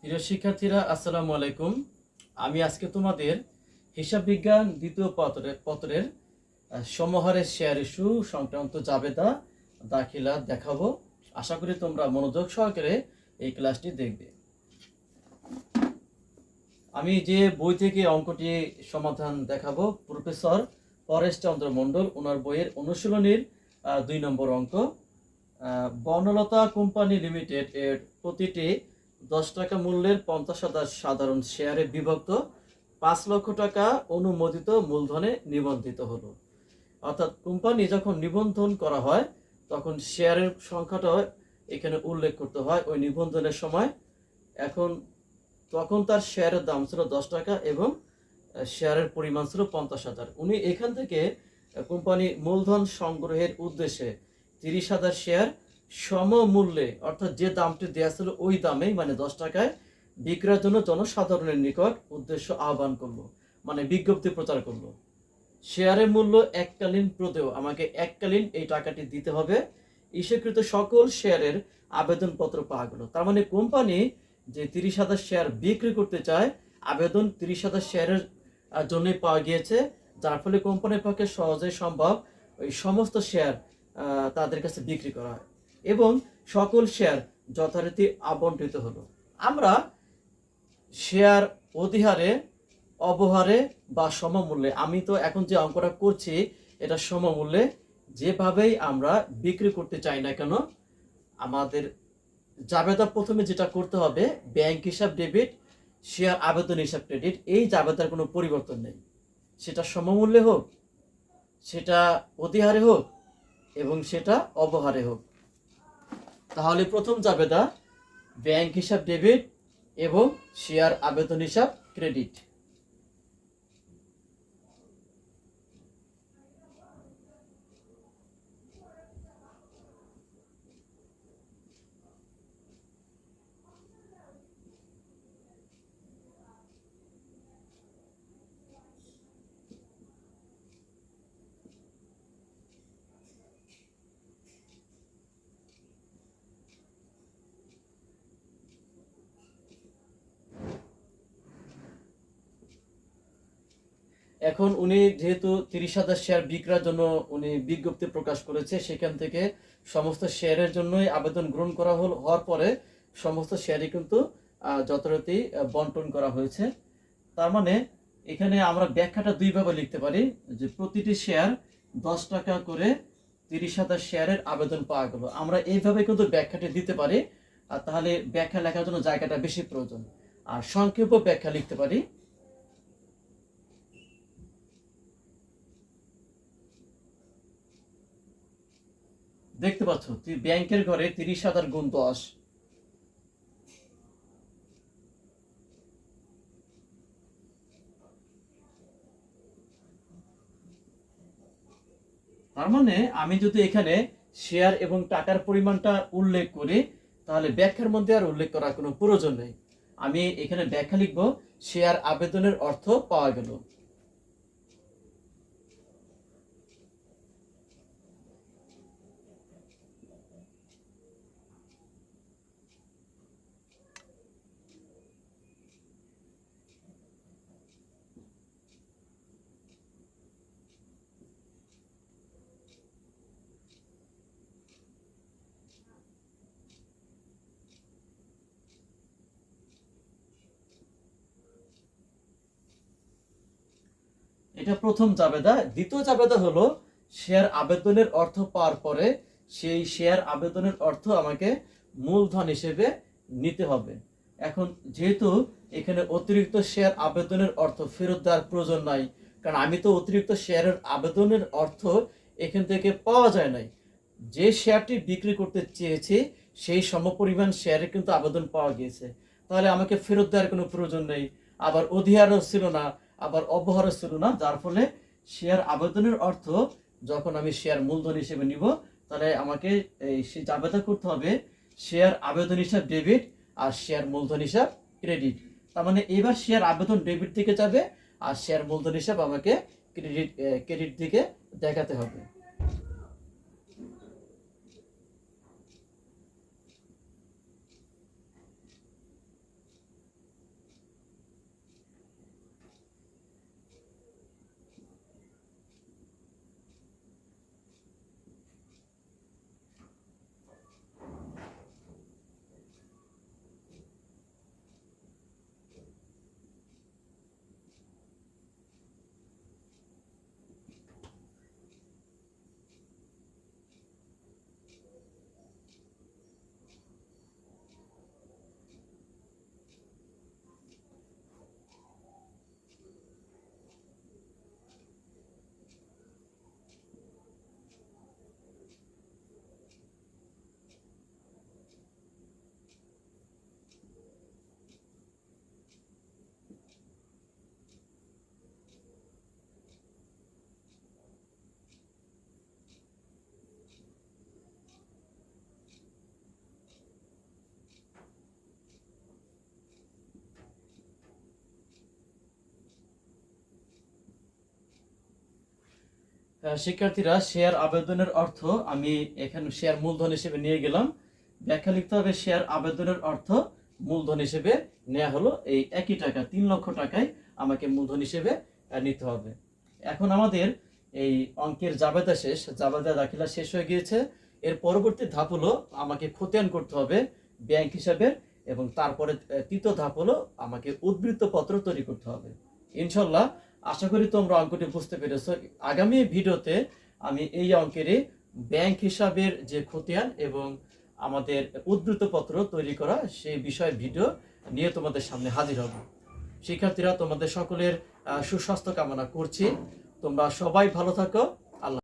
প্রিয় শিক্ষার্থীরা, আসসালামু আলাইকুম। আমি আজকে তোমাদের হিসাব বিজ্ঞান দ্বিতীয় পত্রের সমহারের শেয়ার ইস্যু সংক্রান্ত জাবেদা দাখিলা দেখাবো। আশা করি তোমরা মনোযোগ সহকারে এই ক্লাসটি দেখবে। আমি যে বই থেকে অঙ্কটি সমাধান দেখাবো, প্রফেসর পরেশ চন্দ্র মণ্ডল ওনার বইয়ের অনুশীলনীর 2 নম্বর অঙ্ক। বর্ণলতা কোম্পানি লিমিটেড এর প্রতিটি 10 টাকা মূল্যের 50,000 সাধারণ শেয়ারে বিভক্ত 5 লক্ষ টাকা অনুমোদিত মূলধনে নিবন্ধিত হলো। অর্থাৎ কোম্পানি যখন নিবন্ধন করা হয় তখন শেয়ারের সংখ্যাটা এখানে উল্লেখ করতে হয় ওই নিবন্ধনের সময়। তখন তার শেয়ারের দাম ছিল 10 টাকা এবং শেয়ারের পরিমাণ ছিল 50,000। উনি এখান থেকে কোম্পানি মূলধন সংগ্রহের উদ্দেশ্যে 30,000 শেয়ার সমমূল্যে, অর্থাৎ যে দামটি দেওয়া ছিল ওই দামেই, মানে 10 টাকায় বিক্রয়ের জন্য জনসাধারণের নিকট উদ্দেশ্য আহ্বান করলো, মানে বিজ্ঞপ্তি প্রচার করলো। শেয়ারের মূল্য এককালীন প্রদেয়, আমাকে এককালীন এই টাকাটি দিতে হবে। ইস্যুকৃত সকল শেয়ারের আবেদনপত্র পাওয়া গেল। তার মানে কোম্পানি যে 30,000 শেয়ার বিক্রি করতে চায়, আবেদন 30,000 শেয়ারের জন্যই পাওয়া গিয়েছে, যার ফলে কোম্পানির পক্ষে সহজে সম্ভব ওই সমস্ত শেয়ার তাদের কাছে বিক্রি করা হয় এবং সকল শেয়ার যথারীতি আবন্টিত হলো। আমরা শেয়ার অধিহারে, অবহারে বা সমমূল্যে, আমি তো এখন যে অঙ্কটা করছি এটা সমমূল্যে, যেভাবেই আমরা বিক্রি করতে চাই না কেন, আমাদের জাবেদা প্রথমে যেটা করতে হবে, ব্যাংক হিসাব ডেবিট, শেয়ার আবেদন হিসাব ক্রেডিট, এই জাবেদার কোনো পরিবর্তন নেই। সেটা সমমূল্যে হোক, সেটা অধিহারে হোক এবং সেটা অবহারে হোক। তাহলে প্রথম জাবেদা ব্যাংক হিসাব ডেবিট এবং শেয়ার আবেদন হিসাব ক্রেডিট। এখন উনি যেহেতু 30,000 শেয়ার বিক্রয়ের জন্য উনি বিজ্ঞপ্তি প্রকাশ করেছে, সেখান থেকে সমস্ত শেয়ারের জন্যই আবেদন গ্রহণ করা হওয়ার পরে সমস্ত শেয়ারই কিন্তু যথারীতি বন্টন করা হয়েছে। তার মানে এখানে আমরা ব্যাখ্যাটা দুইভাবে লিখতে পারি, যে প্রতিটি শেয়ার 10 টাকা করে 30,000 শেয়ারের আবেদন পাওয়া গেল। আমরা এইভাবে কিন্তু ব্যাখ্যাটি দিতে পারি, আর তাহলে ব্যাখ্যা লেখার জন্য জায়গাটা বেশি প্রয়োজন। আর সংক্ষেপ ব্যাখ্যা লিখতে পারি। দেখতে পাচ্ছ ব্যাংকের ঘরে 30,000 গুণ 10, তার মানে আমি যদি এখানে শেয়ার এবং টাকার পরিমাণটা উল্লেখ করি তাহলে ব্যাখ্যার মধ্যে আর উল্লেখ করার কোনো প্রয়োজন নেই। আমি এখানে ব্যাখ্যা লিখব, শেয়ার আবেদনের অর্থ পাওয়া গেল। এটা প্রথম জাবেদা। দ্বিতীয় জাবেদা হলো শেয়ার আবেদনের অর্থ পাওয়ার পরে সেই শেয়ার আবেদনের অর্থ আমাকে মূলধন হিসেবে নিতে হবে। এখন যেহেতু এখানে অতিরিক্ত শেয়ার আবেদনের অর্থ ফেরত দেওয়ার প্রয়োজন নাই, কারণ আমি তো অতিরিক্ত শেয়ারের আবেদনের অর্থ এখান থেকে পাওয়া যায় নাই। যে শেয়ারটি বিক্রি করতে চেয়েছি সেই সমপরিমাণ শেয়ারে কিন্তু আবেদন পাওয়া গিয়েছে, তাহলে আমাকে ফেরত দেওয়ার কোনো প্রয়োজন নেই। আবার অধিহারও ছিল না, আবার অবহারও ছিল না, যার ফলে শেয়ার আবেদনের অর্থ যখন আমি শেয়ার মূলধন হিসেবে নিব, তাহলে আমাকে এই আবেদন করতে হবে শেয়ার আবেদন হিসাব ডেবিট আর শেয়ার মূলধন হিসাব ক্রেডিট। তার মানে এবার শেয়ার আবেদন ডেবিট দিকে যাবে আর শেয়ার মূলধন হিসাব আমাকে ক্রেডিট দিকে দেখাতে হবে। শিক্ষার্থীরা শেয়ার আবেদনের অর্থ আমি এখানে শেয়ার মূলধন হিসেবে নিয়ে গেলাম। ব্যাখ্যা লিখতে হবে শেয়ার আবেদনের অর্থ মূলধন হিসেবে নেওয়া হলো এই একই টাকা 3 লক্ষ টাকায় আমাকে মূলধন হিসেবে নিতে হবে। এখন আমাদের এই অঙ্কের জাবেদা শেষ, জাবেদা দাখিলা শেষ হয়ে গিয়েছে। এর পরবর্তী ধাপ হলো আমাকে খতিয়ান করতে হবে ব্যাংক হিসাবে, এবং তারপরে তৃতীয় ধাপ হলো আমাকে উদ্ধৃত পত্র তৈরি করতে হবে। ইনশাল্লাহ আশা করি তোমরা অঙ্কটি বুঝতে পেরেছো। আগামী ভিডিওতে আমি এই অঙ্কেরই ব্যাংক হিসাবের যে খতিয়ান এবং আমাদের উদ্ধৃত পত্র তৈরি করা সেই বিষয়ের ভিডিও নিয়ে তোমাদের সামনে হাজির হব। শিক্ষার্থীরা, তোমাদের সকলের সুস্বাস্থ্য কামনা করছি। তোমরা সবাই ভালো থাকো।